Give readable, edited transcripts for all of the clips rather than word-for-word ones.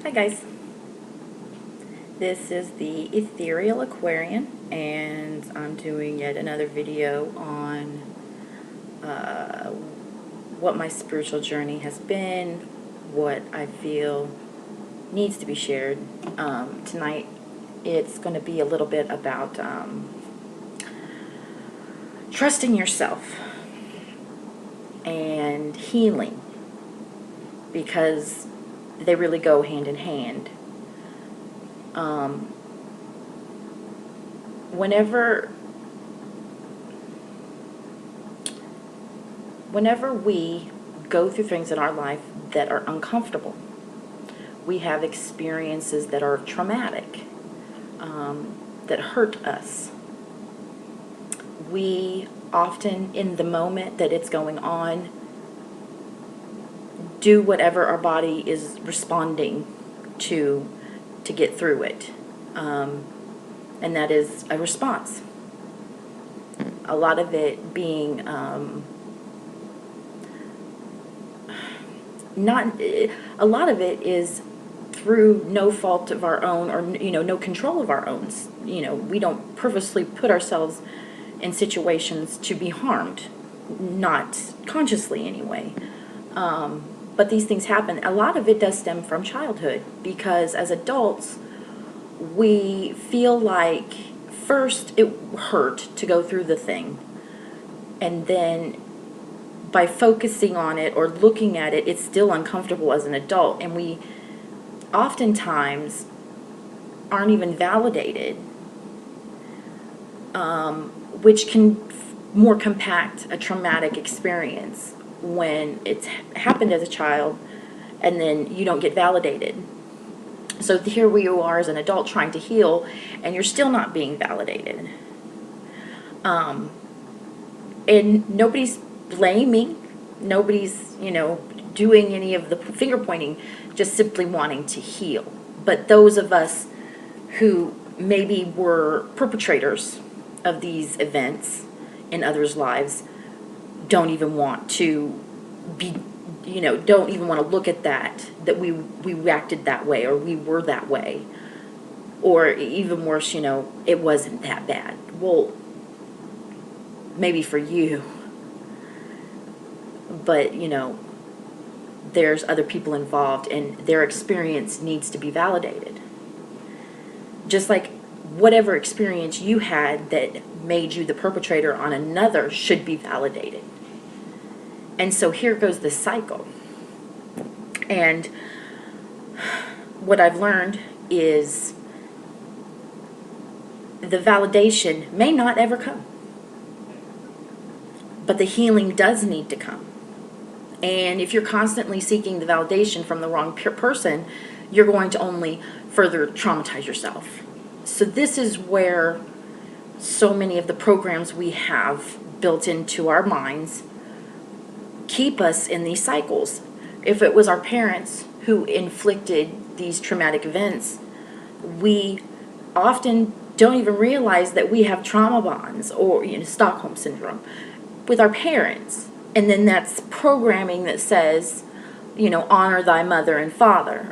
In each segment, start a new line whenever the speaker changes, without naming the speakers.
Hi guys, this is the Ethereal Aquarian, and I'm doing yet another video on what my spiritual journey has been, what I feel needs to be shared. Tonight it's going to be a little bit about trusting yourself and healing, because they really go hand in hand. Whenever we go through things in our life that are uncomfortable, we have experiences that are traumatic, that hurt us. We often, in the moment that it's going on, do whatever our body is responding to get through it. And that is a response. A lot of it being a lot of it is through no fault of our own, or no control of our own. We don't purposely put ourselves in situations to be harmed, not consciously anyway. But these things happen. A lot of it does stem from childhood, because as adults, we feel like first it hurt to go through the thing, and then by focusing on it or looking at it, it's still uncomfortable as an adult, and we oftentimes aren't even validated, which can more compact a traumatic experience when it's happened as a child and then you don't get validated. So here we are as an adult trying to heal, and you're still not being validated. And nobody's blaming, nobody's, doing any of the finger pointing, just simply wanting to heal. But those of us who maybe were perpetrators of these events in others' lives don't even want to be, don't even want to look at that we reacted that way, or we were that way, or even worse, it wasn't that bad. Well, maybe for you, but there's other people involved, and their experience needs to be validated. Just like whatever experience you had that made you the perpetrator on another should be validated. And so here goes the cycle. And what I've learned is the validation may not ever come, but the healing does need to come. And if you're constantly seeking the validation from the wrong person, you're going to only further traumatize yourself. So this is where so many of the programs we have built into our minds keep us in these cycles. If it was our parents who inflicted these traumatic events, we often don't even realize that we have trauma bonds, or Stockholm syndrome, with our parents. And then that's programming that says, honor thy mother and father.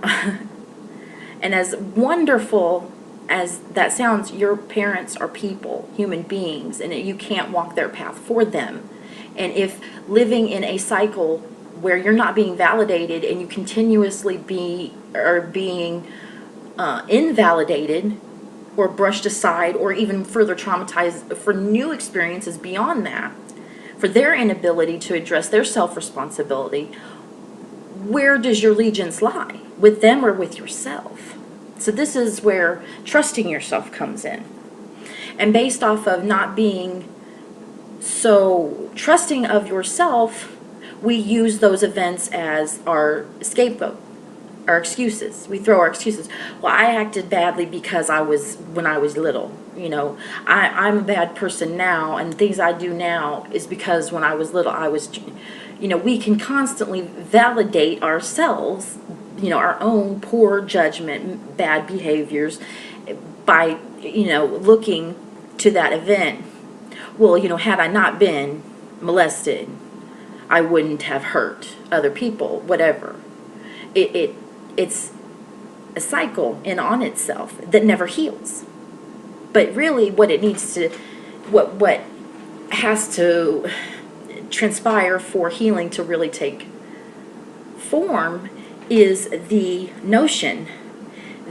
And as wonderful as that sounds, your parents are people, human beings, and you can't walk their path for them. And if living in a cycle where you're not being validated, and you continuously are being invalidated or brushed aside, or even further traumatized for new experiences beyond that, for their inability to address their self-responsibility, where does your allegiance lie? With them or with yourself? So this is where trusting yourself comes in. And based off of not being so trusting of yourself, we use those events as our scapegoat, our excuses. We throw our excuses. Well, I acted badly because when I was little. I'm a bad person now, and things I do now is because when I was little, we can constantly validate ourselves, our own poor judgment, bad behaviors, by, looking to that event. Well, had I not been molested, I wouldn't have hurt other people, whatever. It's a cycle in on itself that never heals. But really what it needs to, what has to transpire for healing to really take form is the notion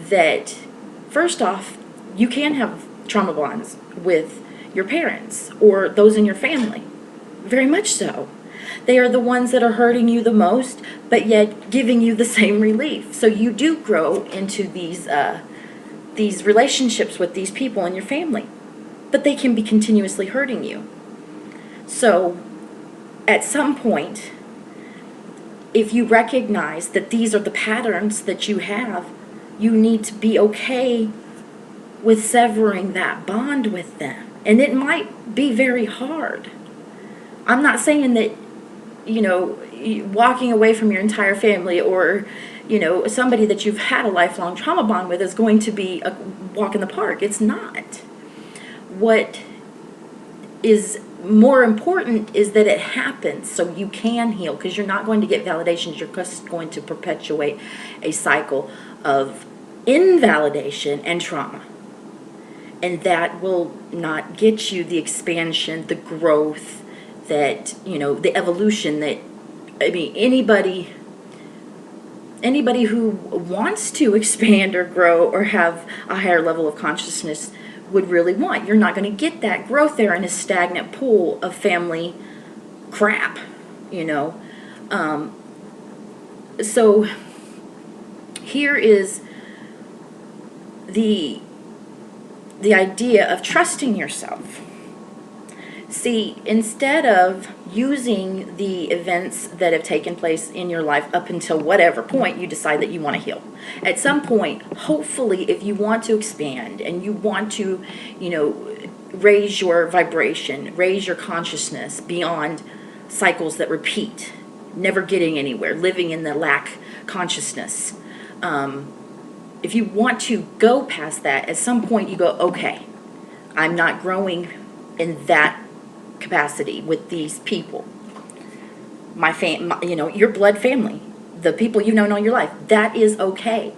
that, first off, you can have trauma bonds with your parents or those in your family. Very much so. They are the ones that are hurting you the most, but yet giving you the same relief. So you do grow into these relationships with these people in your family, but they can be continuously hurting you. So at some point, if you recognize that these are the patterns that you have, you need to be okay with severing that bond with them. And it might be very hard. I'm not saying that, walking away from your entire family or, somebody that you've had a lifelong trauma bond with is going to be a walk in the park. It's not. What is more important is that it happens so you can heal, because you're not going to get validations. You're just going to perpetuate a cycle of invalidation and trauma. And that will not get you the expansion, the growth, that, the evolution that, anybody who wants to expand or grow or have a higher level of consciousness would really want. You're not going to get that growth there in a stagnant pool of family crap, So here is the idea of trusting yourself. See, instead of using the events that have taken place in your life up until whatever point you decide that you want to heal, at some point, hopefully, if you want to expand and you want to, raise your vibration, raise your consciousness beyond cycles that repeat, never getting anywhere, living in the lack consciousness. If you want to go past that, at some point you go, okay, I'm not growing in that capacity with these people. Your blood family, the people you've known all your life, that is okay.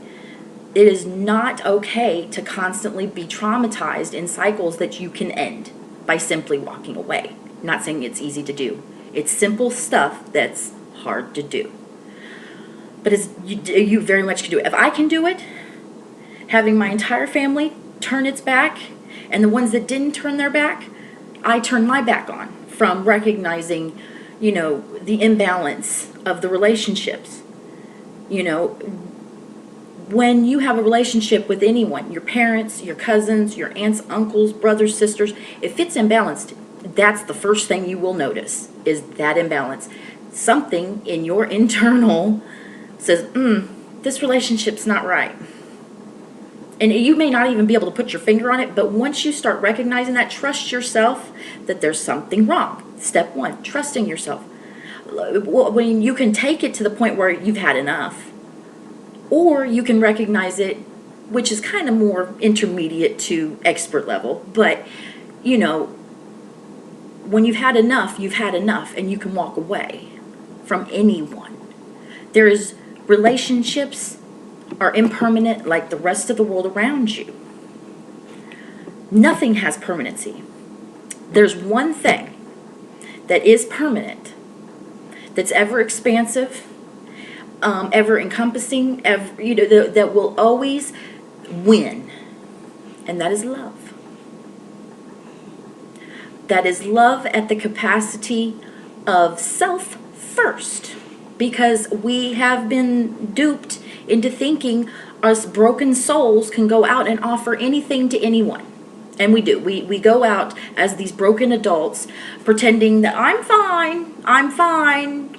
It is not okay to constantly be traumatized in cycles that you can end by simply walking away. I'm not saying it's easy to do. It's simple stuff that's hard to do. But you very much can do it. If I can do it, having my entire family turn its back, and the ones that didn't turn their back, I turned my back on, from recognizing, the imbalance of the relationships. When you have a relationship with anyone, your parents, your cousins, your aunts, uncles, brothers, sisters, if it's imbalanced, that's the first thing you will notice, is that imbalance. Something in your internal says, this relationship's not right. And you may not even be able to put your finger on it, but once you start recognizing that, trust yourself that there's something wrong. Step one, trusting yourself. When you can take it to the point where you've had enough, or you can recognize it, which is kind of more intermediate to expert level, but, when you've had enough, and you can walk away from anyone. There's relationships are impermanent like the rest of the world around you. Nothing has permanency. There's one thing that is permanent, that's ever expansive, ever encompassing, that will always win, and that is love. That is love at the capacity of self first, because we have been duped into thinking us broken souls can go out and offer anything to anyone. And we do. We go out as these broken adults pretending that I'm fine,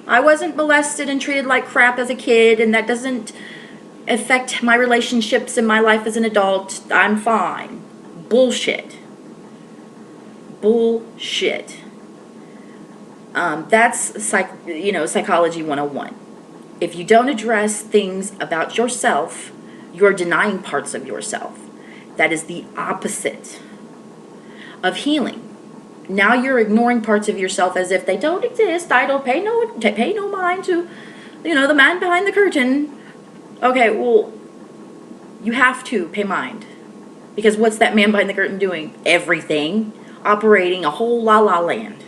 I wasn't molested and treated like crap as a kid, and that doesn't affect my relationships in my life as an adult. I'm fine. Bullshit. That's psychology 101. If you don't address things about yourself, you're denying parts of yourself. That is the opposite of healing. Now you're ignoring parts of yourself as if they don't exist. I don't pay no mind to, the man behind the curtain. Okay, well, You have to pay mind. Because what's that man behind the curtain doing? Everything. Operating a whole la-la land.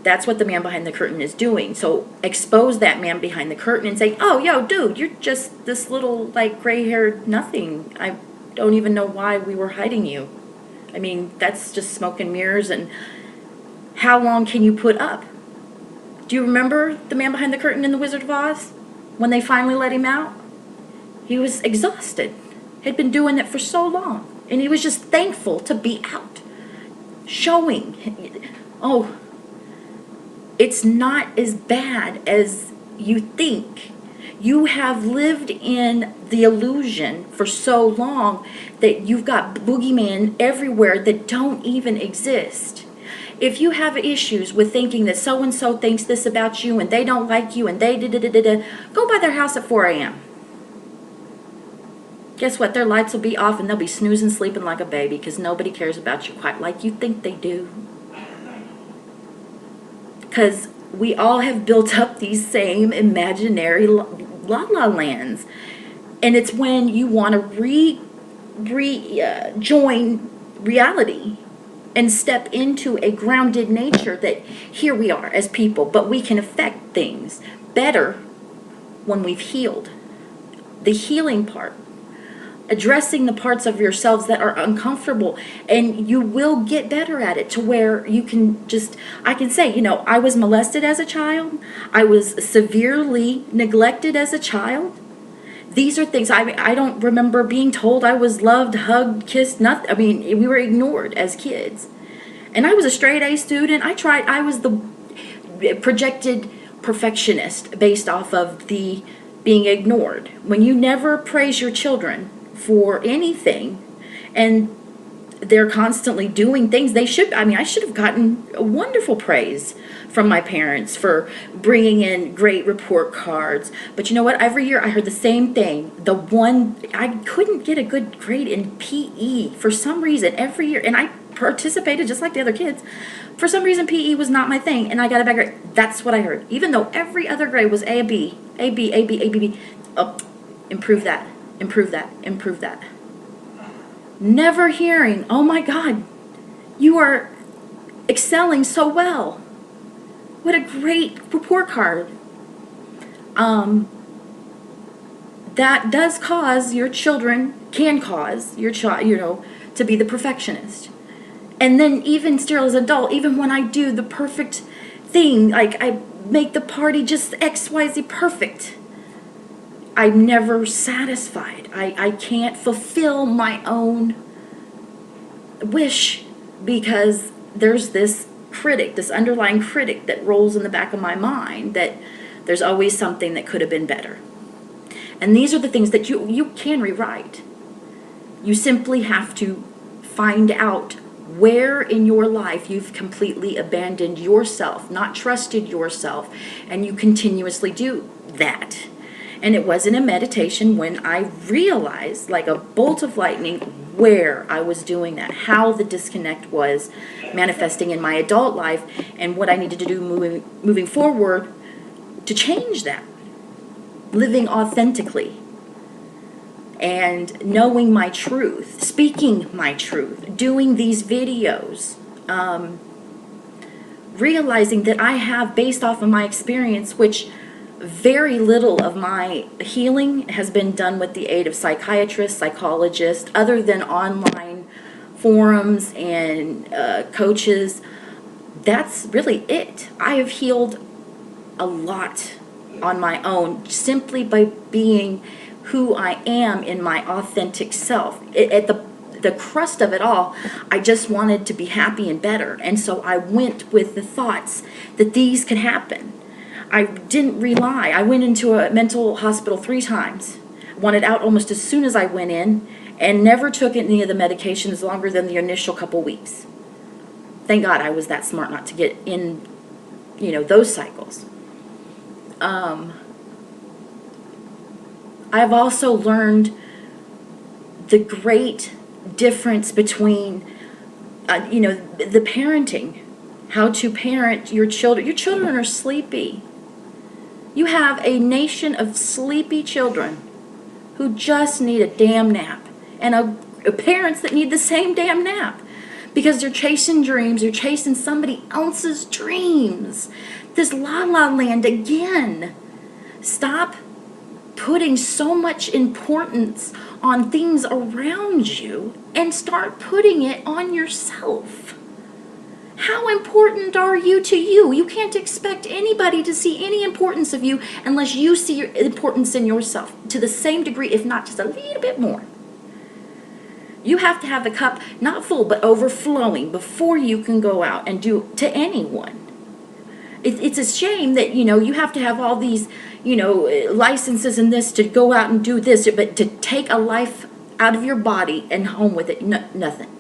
That's what the man behind the curtain is doing. So expose that man behind the curtain and say, oh, yo, dude, you're just this little, like, gray-haired nothing. I don't even know why we were hiding you. I mean, that's just smoke and mirrors. And how long can you put up? Do you remember the man behind the curtain in The Wizard of Oz? When they finally let him out? He was exhausted. He'd been doing it for so long. And he was just thankful to be out. Showing. Oh, it's not as bad as you think. You have lived in the illusion for so long that you've got boogeymen everywhere that don't even exist. If you have issues with thinking that so-and-so thinks this about you and they don't like you and they da-da-da-da-da, go by their house at 4 a.m. Guess what? Their lights will be off and they'll be snoozing, sleeping like a baby because nobody cares about you quite like you think they do. Because we all have built up these same imaginary la-la lands. And it's when you want to join reality and step into a grounded nature that here we are as people, but we can affect things better when we've healed. The healing part. Addressing the parts of yourselves that are uncomfortable, and you will get better at it to where you can just, I can say, I was molested as a child. I was severely neglected as a child. These are things, I don't remember being told I was loved, hugged, kissed, nothing. I mean, we were ignored as kids. And I was a straight A student. I was the projected perfectionist based off of the being ignored. When you never praise your children for anything and they're constantly doing things they should, I should have gotten a wonderful praise from my parents for bringing in great report cards. But you know what? Every year I heard the same thing. I couldn't get a good grade in PE for some reason every year. And I participated just like the other kids. For some reason, PE was not my thing, and I got a bad grade. That's what I heard. Even though every other grade was A, B, A, B, A, B, A, B, B. Oh, improve that, improve that, improve that. Never hearing, oh my God, you are excelling so well. What a great report card. That does cause your children, can cause your child, to be the perfectionist. And then even still as an adult, even when I do the perfect thing, like I make the party just XYZ perfect, I'm never satisfied. I can't fulfill my own wish because there's this critic, this underlying critic that rolls in the back of my mind that there's always something that could have been better. And these are the things that you can rewrite. You simply have to find out where in your life you've completely abandoned yourself, not trusted yourself, and you continuously do that. And it was in a meditation when I realized, like a bolt of lightning, where I was doing that, how the disconnect was manifesting in my adult life, and what I needed to do moving forward to change that. Living authentically. And knowing my truth, speaking my truth, doing these videos, realizing that I have, based off of my experience, which very little of my healing has been done with the aid of psychiatrists, psychologists, other than online forums and coaches. That's really it. I have healed a lot on my own simply by being who I am in my authentic self. At the crust of it all, I just wanted to be happy and better. And so I went with the thoughts that these could happen. I didn't rely. I went into a mental hospital 3 times, wanted out almost as soon as I went in, and never took any of the medications longer than the initial couple weeks. Thank God I was that smart not to get in, those cycles. I've also learned the great difference between, the parenting, how to parent your children. Your children are sleepy. You have a nation of sleepy children. who just need a damn nap, and parents that need the same damn nap because they're chasing dreams, they're chasing somebody else's dreams. This la la land again. Stop putting so much importance on things around you and start putting it on yourself. How important are you to you? You can't expect anybody to see any importance of you unless you see your importance in yourself to the same degree, if not just a little bit more. You have to have the cup not full but overflowing before you can go out and do to anyone. It's a shame that, you have to have all these, licenses and this to go out and do this, but to take a life out of your body and home with it, nothing.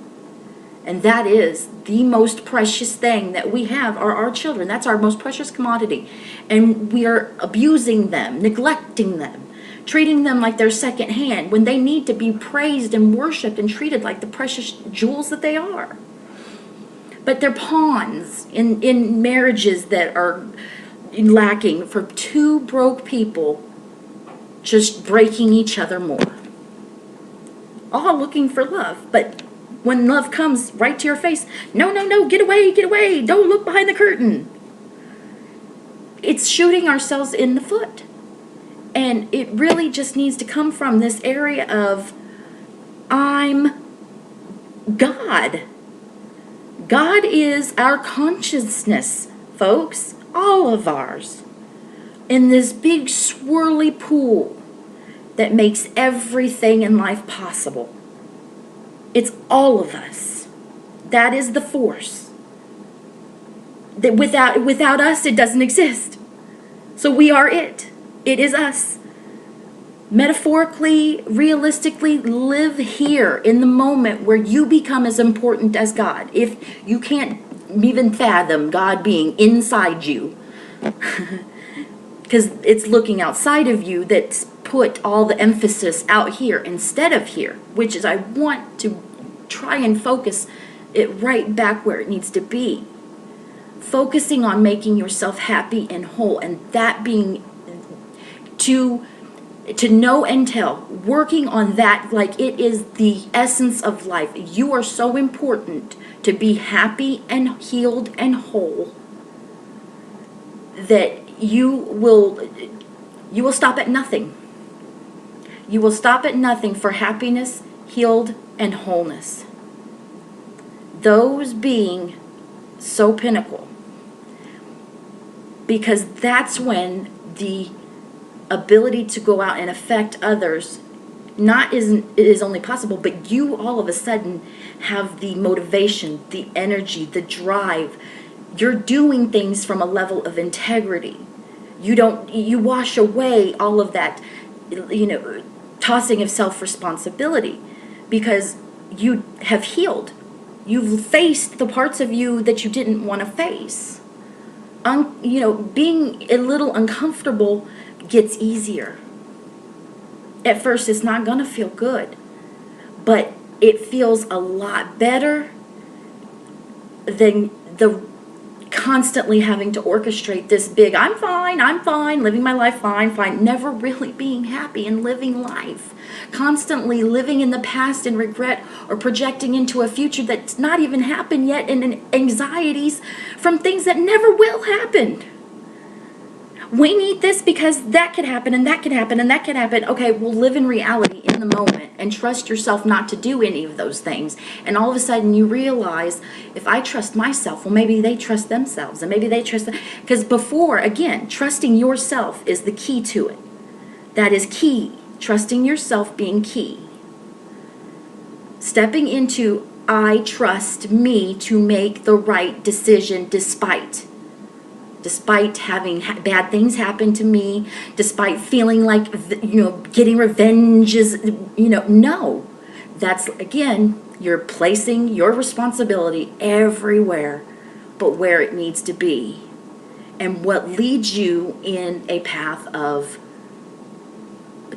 And that is the most precious thing that we have are our children. That's our most precious commodity. And we are abusing them, neglecting them, treating them like they're secondhand when they need to be praised and worshiped and treated like the precious jewels that they are. But they're pawns in marriages that are lacking for two broke people just breaking each other more. All looking for love, but when love comes right to your face, no, get away, don't look behind the curtain. It's shooting ourselves in the foot. And it really just needs to come from this area of, I'm God. God is our consciousness, folks, all of ours, in this big swirly pool that makes everything in life possible. It's all of us. That is the force. That without us, it doesn't exist. So we are it. It is us. Metaphorically, realistically, live here in the moment where you become as important as God. If you can't even fathom God being inside you, because it's looking outside of you that's put all the emphasis out here instead of here, which is I want to try and focus it right back where it needs to be. Focusing on making yourself happy and whole, and that being to know and tell, working on that like it is the essence of life. You are so important to be happy and healed and whole that you will stop at nothing. You will stop at nothing for happiness, healed, and wholeness. Those being so pinnacle. Because that's when the ability to go out and affect others is only possible, but you all of a sudden have the motivation, the energy, the drive. You're doing things from a level of integrity. You wash away all of that, tossing of self-responsibility because you have healed. You've faced the parts of you that you didn't want to face. Being a little uncomfortable gets easier. At first, it's not going to feel good, but it feels a lot better than the constantly having to orchestrate this big, I'm fine, living my life fine, never really being happy and living life. Constantly living in the past in regret or projecting into a future that's not even happened yet and anxieties from things that never will happen. We need this because that could happen and that could happen and that could happen. Okay, well, live in reality in the moment and trust yourself not to do any of those things. And all of a sudden you realize, if I trust myself, well, maybe they trust themselves and maybe they trust them. Because before, again, trusting yourself is the key to it. That is key. Trusting yourself being key. Stepping into, I trust me to make the right decision despite having bad things happen to me, despite feeling like, getting revenge is, no. That's, again, you're placing your responsibility everywhere but where it needs to be. And what leads you in a path of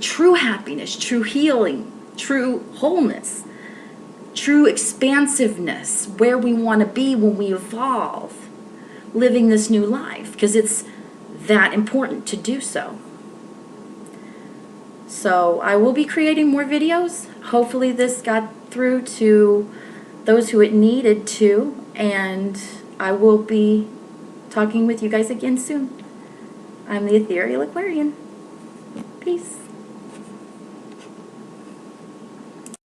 true happiness, true healing, true wholeness, true expansiveness, where we want to be when we evolve. Living this new life, because it's that important to do so. So I will be creating more videos. Hopefully this got through to those who it needed to, and I will be talking with you guys again soon. I'm the Ethereal Aquarian. Peace.